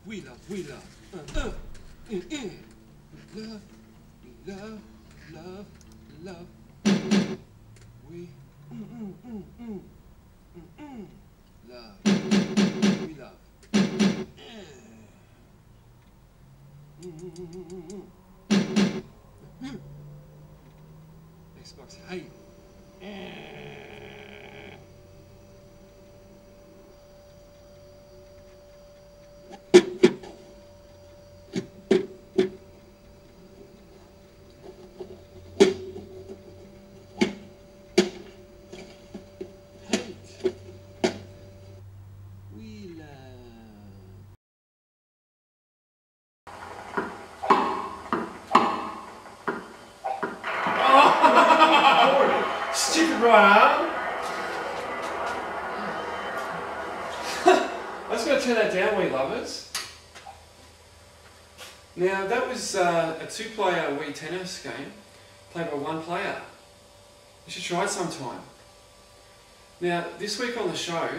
we love, we love. Love, we love, love, love. We, love, we love. Xbox, hey. Stupid right arm. I was going to turn that down, Wii lovers. Now that was a two-player Wii tennis game played by one player. You should try it sometime. Now this week on the show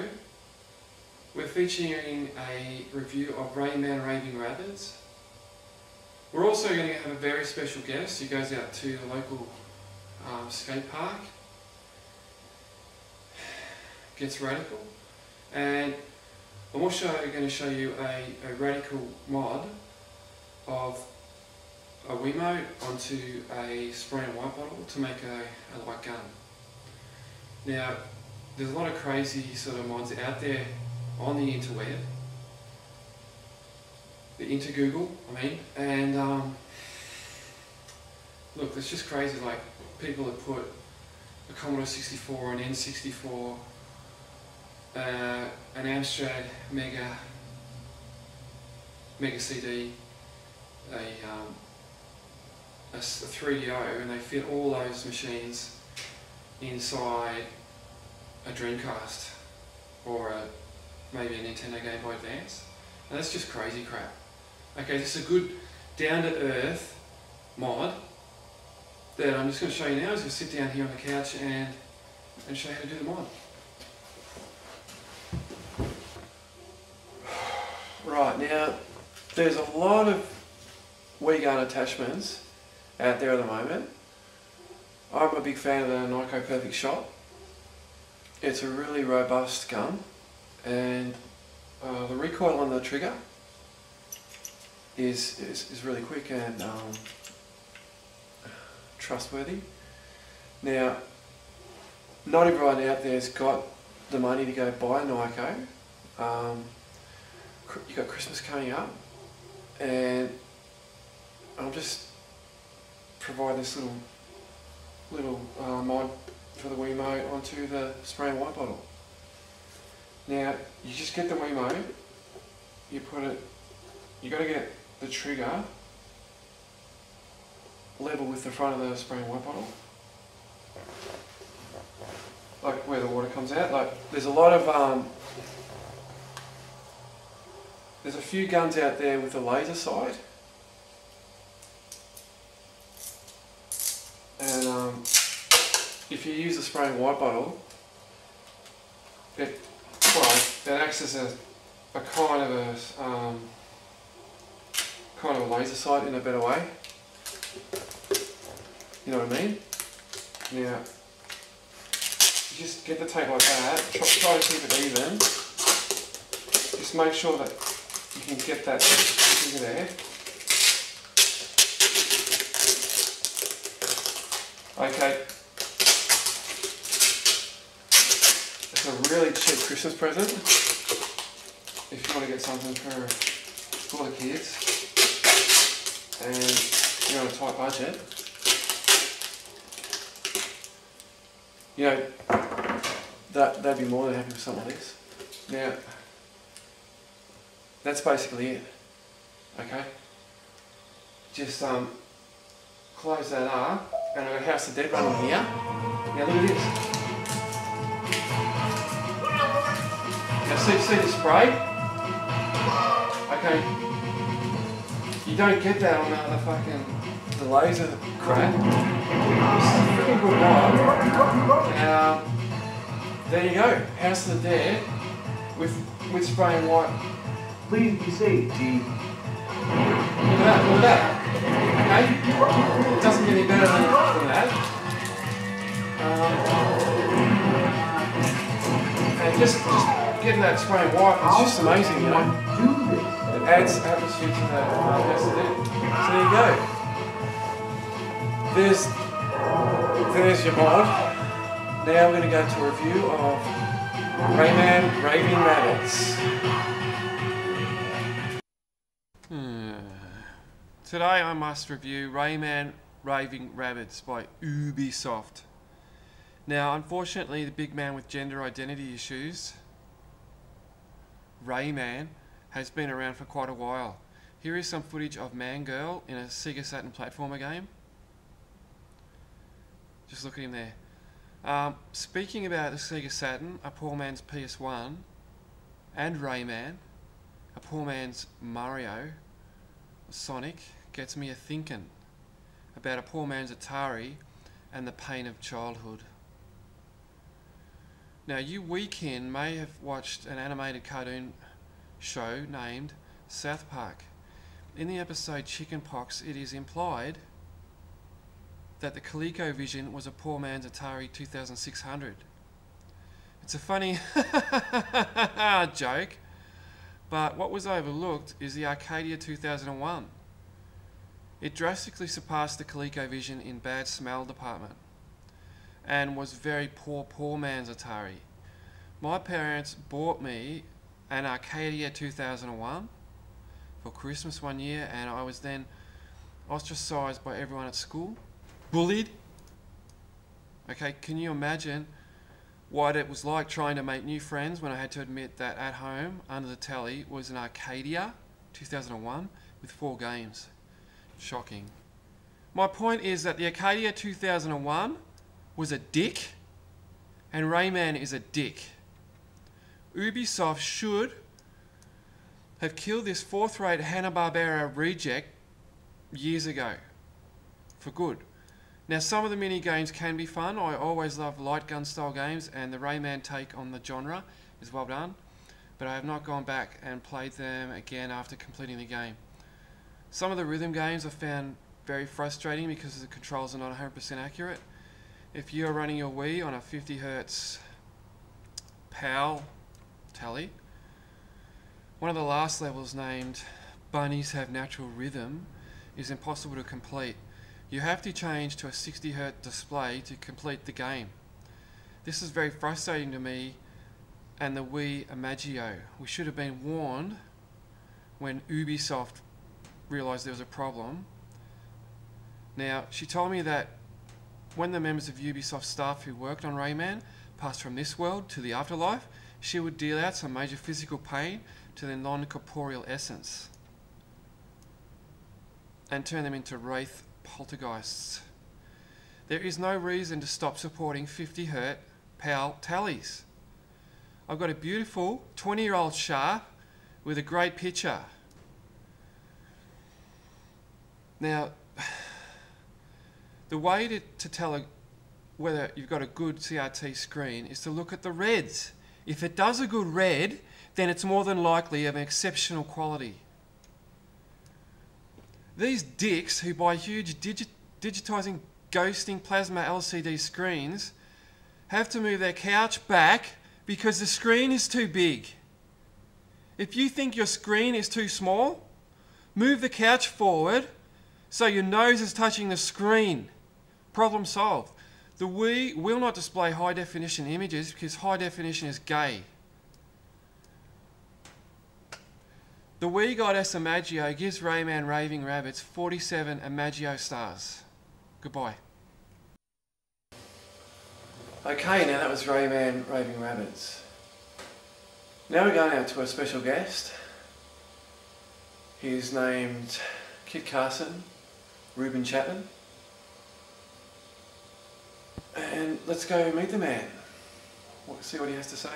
we're featuring a review of Rayman, Raving Rabbids. We're also going to have a very special guest who goes out to the local skate park, gets radical, and I'm also going to show you a radical mod of a Wiimote onto a spray and white bottle to make a light gun. Now there's a lot of crazy sort of mods out there on the interweb, the intergoogle I mean, and look, it's just crazy. Like, people have put a Commodore 64, an N64, an Amstrad Mega CD, a 3DO, and they fit all those machines inside a Dreamcast or maybe a Nintendo Game Boy Advance. And that's just crazy crap. Okay, this is a good down-to-earth mod that I'm just going to show you now. I'm just going to sit down here on the couch and show you how to do the mod. Right, now there's a lot of Wii gun attachments out there at the moment. I'm a big fan of the Nyko Perfect Shot. It's a really robust gun, and the recoil on the trigger is really quick and trustworthy. Now, not everyone out there's got the money to go buy a Nyko. You've got Christmas coming up, and I'll just provide this little mod for the Wiimote onto the spray and white bottle. Now, you just get the Wiimote, you got to get the trigger level with the front of the spray and white bottle, like where the water comes out. Like, there's a lot of there's a few guns out there with the laser sight, and if you use the spray and white bottle, it acts as a kind of a laser sight in a better way. You know what I mean? Now, you just get the tape like that, try to keep it even. Just make sure that you can get that trigger there. Okay. It's a really cheap Christmas present if you want to get something for the kids and you're on a tight budget. You know, they'd be more than happy with something like this. Now, that's basically it. Okay? Just close that up, and I've got House of Dead running here. Now look at this. Now see the spray? Okay. You don't get that on the laser crap. It's a freaking good mod. There you go. House of the Dead with spray and white Please be safe, G. Look at that. Okay? It doesn't get any better than that. And just getting that spray and wipe is just amazing, you know. It adds atmosphere to the farmhouse it is. So there you go. There's your mod. Now we're going to go to a review of Rayman Raving Rabbits. Today I must review Rayman Raving Rabbids by Ubisoft. Now, unfortunately, the big man with gender identity issues, Rayman, has been around for quite a while. Here is some footage of Man Girl in a Sega Saturn platformer game. Just look at him there. Speaking about the Sega Saturn, a poor man's PS1, and Rayman, a poor man's Mario, Sonic, gets me a thinking about a poor man's Atari and the pain of childhood. Now, you weekend may have watched an animated cartoon show named South Park. In the episode Chickenpox, it is implied that the ColecoVision was a poor man's Atari 2600. It's a funny joke, but what was overlooked is the Arcadia 2001. It drastically surpassed the ColecoVision in bad smell department and was very poor man's Atari. My parents bought me an Arcadia 2001 for Christmas one year, and I was then ostracized by everyone at school, bullied. Okay, can you imagine what it was like trying to make new friends when I had to admit that at home, under the telly, was an Arcadia 2001 with 4 games. Shocking. My point is that the Arcadia 2001 was a dick, and Rayman is a dick. Ubisoft should have killed this 4th-rate Hanna-Barbera reject years ago, for good. Now, some of the mini games can be fun. I always love light gun style games, and the Rayman take on the genre is well done, but I have not gone back and played them again after completing the game. Some of the rhythm games I found very frustrating because the controls are not 100% accurate. If you are running your Wii on a 50 Hz PAL tally, one of the last levels named Bunnies Have Natural Rhythm is impossible to complete. You have to change to a 60 Hz display to complete the game. This is very frustrating to me and the Wii Imagio. We should have been warned when Ubisoft realised there was a problem. Now, she told me that when the members of Ubisoft staff who worked on Rayman passed from this world to the afterlife, she would deal out some major physical pain to their non-corporeal essence and turn them into wraith poltergeists. There is no reason to stop supporting 50 Hz PAL tallies. I've got a beautiful 20-year-old Sharp with a great picture. Now, the way to tell whether you've got a good CRT screen is to look at the reds. If it does a good red, then it's more than likely of an exceptional quality. These dicks who buy huge digitizing, ghosting plasma LCD screens have to move their couch back because the screen is too big. If you think your screen is too small, move the couch forward so your nose is touching the screen. Problem solved. The Wii will not display high definition images because high definition is gay. The Wii Goddess Imagio gives Rayman Raving Rabbids 47 Imagio stars. Goodbye. Okay, now that was Rayman Raving Rabbids. Now we're going out to a special guest. He's named Kit Carson, Ruben Chapman. And let's go meet the man. See what he has to say.